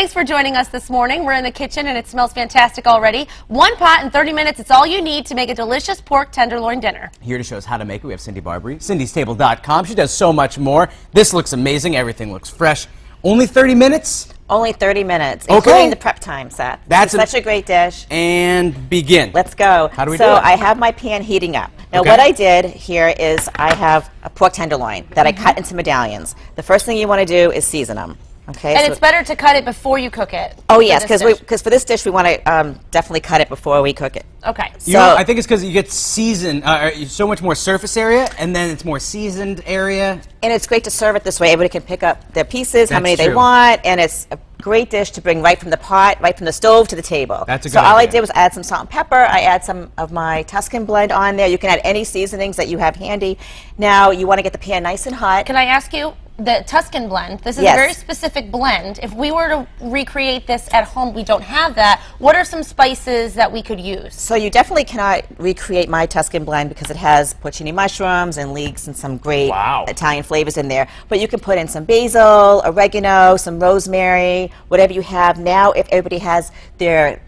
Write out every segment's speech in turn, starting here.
thanks for joining us this morning. We're in the kitchen and it smells fantastic already. One pot in 30 minutes, it's all you need to make a delicious pork tenderloin dinner. Here to show us how to make it, we have Cindy Barbary, cindy'stable.com. She does so much more. This looks amazing. Everything looks fresh. Only 30 minutes? Only 30 minutes, Okay. including the prep time, Seth. That's such a great dish. And begin. Let's go. How do we do it? So I have my pan heating up. Now Okay. what I did here is I have a pork tenderloin that I cut into medallions. The first thing you want to do is season them. Okay. And so it's better to cut it before you cook it. oh yes, for this dish. because for this dish we want to definitely cut it before we cook it. Okay. You know, I think it's because you get seasoned, so much more surface area, and then it's more seasoned area. And it's great to serve it this way. Everybody can pick up their pieces, how That's many they true. want, and it's a great dish to bring right from the pot, right from the stove to the table. That's a good So all I idea. did was add some salt and pepper. I add some of my Tuscan blend on there. You can add any seasonings that you have handy. Now you want to get the pan nice and hot. Can I ask you, the Tuscan blend, this is Yes. a very specific blend. If we were to recreate this at home, we don't have that. What are some spices that we could use? So you definitely cannot recreate my Tuscan blend because it has porcini mushrooms and leeks and some great Wow. Italian flavors in there. But you can put in some basil, oregano, some rosemary, whatever you have. Now, if everybody has their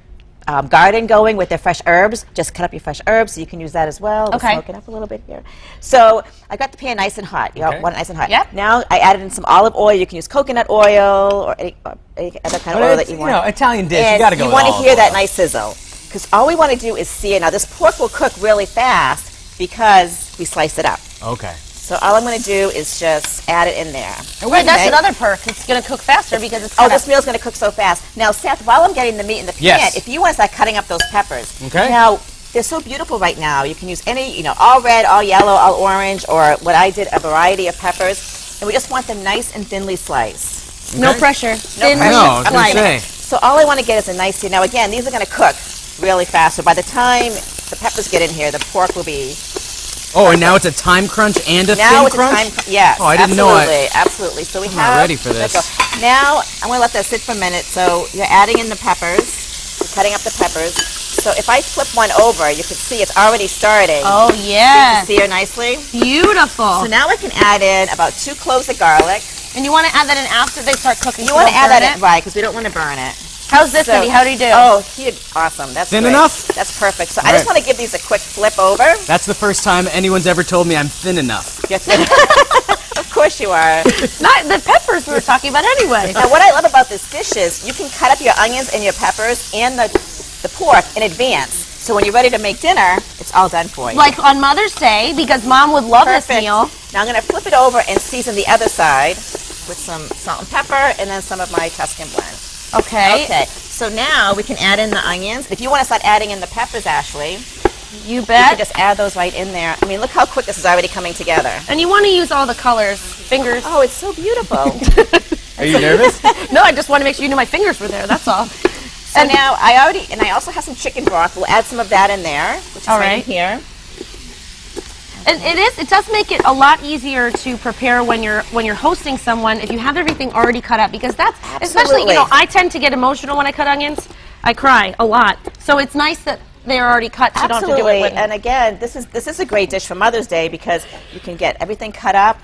garden going with their fresh herbs, just cut up your fresh herbs so you can use that as well. We'll Okay. smoke it up a little bit here. So I got the pan nice and hot. You Okay. want it nice and hot. Yep. Now I added in some olive oil. You can use coconut oil or any other kind of oil that you want. You know, Italian dish, And you got to go with want to olive hear that oil. nice sizzle. Because all we want to do is see it. Now this pork will cook really fast because we slice it up. Okay. So all I'm going to do is just add it in there. Right, that's Okay. another perk. It's going to cook faster because it's Oh, cut this up. meal's going to cook so fast. Now, Seth, while I'm getting the meat in the pan, Yes. if you want to start cutting up those peppers. Okay. Now, they're so beautiful right now. You can use any, all red, all yellow, all orange, or what I did, a variety of peppers. And we just want them nice and thinly sliced. No Okay. pressure. No Thin pressure. No, I was I'm gonna gonna- say. So all I want to get is a nice sear. Now, again, these are going to cook really fast. So by the time the peppers get in here, the pork will be... Oh, and now it's a time crunch and a Now thin it's crunch? a time, yes. Oh, I didn't know absolutely, absolutely. So we I'm have. not ready for let's this. go. Now I'm going to let that sit for a minute. So you're adding in the peppers, you're cutting up the peppers. So if I flip one over, you can see it's already starting. Oh, to yes. sear nicely. Beautiful. So now I can add in about 2 cloves of garlic. And you want to add that in after they start cooking. You so want to don't add burn that it? in, right? Because we don't want to burn it. How's this, So- Cindy? How do you do? Oh, he did awesome. That's Thin great. enough? That's perfect. So All I just right. want to give these a quick flip over. That's the first time anyone's ever told me I'm thin enough. Yes, of course you are. Not the peppers we were talking about anyway. Now, what I love about this dish is you can cut up your onions and your peppers and the pork in advance. So when you're ready to make dinner, it's all done for you. Like on Mother's Day, because Mom would love this Perfect. meal. Now I'm going to flip it over and season the other side with some salt and pepper and then some of my Tuscan blend. Okay. Okay, so now we can add in the onions. If you want to start adding in the peppers, Ashley, You you bet. can just add those right in there. I mean, look how quick this is already coming together. And you want to use all the colors. Fingers. Oh, it's so beautiful. Are you nervous? No, I just want to make sure you knew my fingers were there. That's all. So now I also have some chicken broth. We'll add some of that in there, which is All right in right. here. And it does make it a lot easier to prepare when you're hosting someone if you have everything already cut up, because that's especially, Absolutely. I tend to get emotional when I cut onions. I cry a lot. So it's nice that they're already cut so you don't have to do it Absolutely, with and again, this is a great dish for Mother's Day because you can get everything cut up,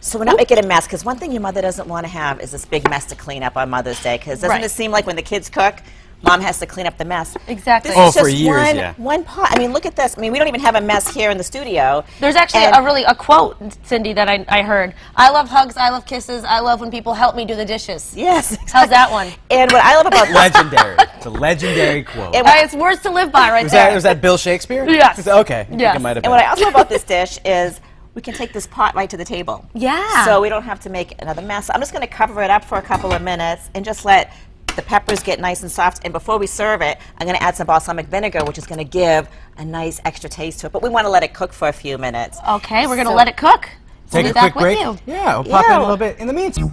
so we're not making a mess. Because one thing your mother doesn't want to have is this big mess to clean up on Mother's Day. Because doesn't Right. it seem like when the kids cook, Mom has to clean up the mess? Exactly. This Oh, is for just years, yeah. one pot. I mean, look at this. I mean, we don't even have a mess here in the studio. There's actually And- a quote, Cindy, that I heard. I love hugs, I love kisses, I love when people help me do the dishes. Yes. How's that one? And what I love about Legendary. It's a legendary quote. And It's words to live by right Was there. that Bill Shakespeare? Yes. Okay. I think Yes. it might have and been. what I also love about this dish is we can take this pot right to the table. Yeah. So we don't have to make another mess. I'm just going to cover it up for a couple of minutes and just let the peppers get nice and soft. And before we serve it, I'm going to add some balsamic vinegar, which is going to give a nice extra taste to it. But we want to let it cook for a few minutes. Okay, we're going to So- let it cook. We'll Take be a back quick break. with you. Yeah, we'll pop in Yeah. a little bit in the meantime.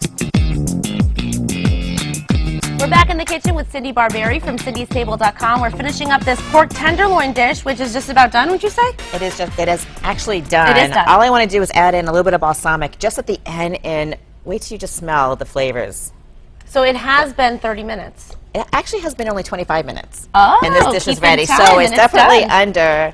We're back in the kitchen with Cindy Barbary from cindy'stable.com. We're finishing up this pork tenderloin dish, which is just about done, would you say? It is actually done. It is done. All I want to do is add in a little bit of balsamic just at the end and wait till you just smell the flavors. So it has been 30 minutes. It actually has been only 25 minutes. Oh, and this dish is keeping ready. time, So it's and it's definitely done. under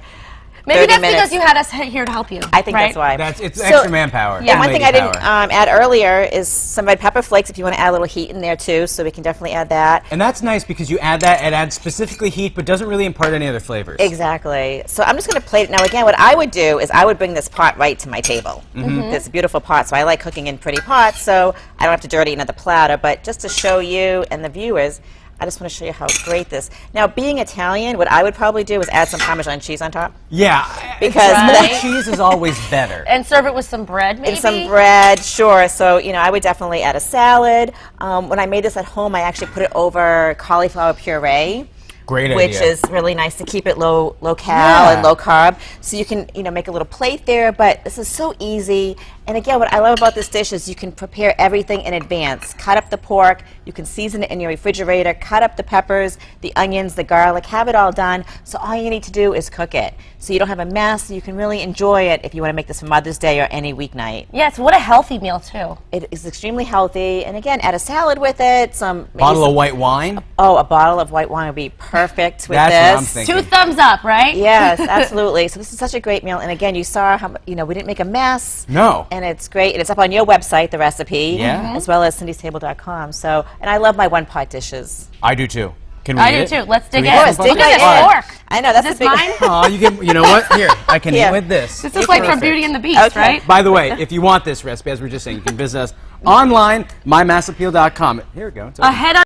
Maybe 30 that's minutes. because you had us here to help you. I think right? that's why. It's extra manpower. Yeah, one thing I lady didn't power. add earlier is some red pepper flakes if you want to add a little heat in there too, so we can definitely add that. And that's nice because you add that, it adds specifically heat, but doesn't really impart any other flavors. Exactly. So I'm just going to plate it. Now again, what I would do is I would bring this pot right to my table. This beautiful pot. So I like cooking in pretty pots, so I don't have to dirty another platter. But just to show you and the viewers, I just want to show you how great this. Now, being Italian, what I would probably do is add some Parmesan cheese on top. Yeah, Because more cheese is always better. And serve it with some bread, maybe? And some bread, sure. So, you know, I would definitely add a salad. When I made this at home, I actually put it over cauliflower puree. Great idea. Which is really nice to keep it low cal Yeah. and low carb. So you can, you know, make a little plate there, but this is so easy. And again, what I love about this dish is you can prepare everything in advance. Cut up the pork, you can season it in your refrigerator, cut up the peppers, the onions, the garlic, have it all done. So all you need to do is cook it. So you don't have a mess, you can really enjoy it if you want to make this for Mother's Day or any weeknight. Yes, what a healthy meal, too. It is extremely healthy, and again, add a salad with it, maybe Bottle of white wine. Oh, a bottle of white wine would be perfect with That's this. what I'm thinking. 2 thumbs up, right? Yes, absolutely. So this is such a great meal, and again, you saw how we didn't make a mess. No. And it's great, and it's up on your website, the recipe, Yeah. as well as cindy'stable.com. So, and I love my one-pot dishes. I do too. Can we I eat do, it? too. Let's dig Can we in. eat Yes, some dig Look fun? at this right in. fork. I know, that's Is a this big. mine? You know what? Here, I can Yeah. eat with this. This is like from Perfect. Beauty and the Beast, Okay. right? By the way, if you want this recipe, as we were just saying, you can visit us online, mymassappeal.com. Here we go. It's open. Ahead on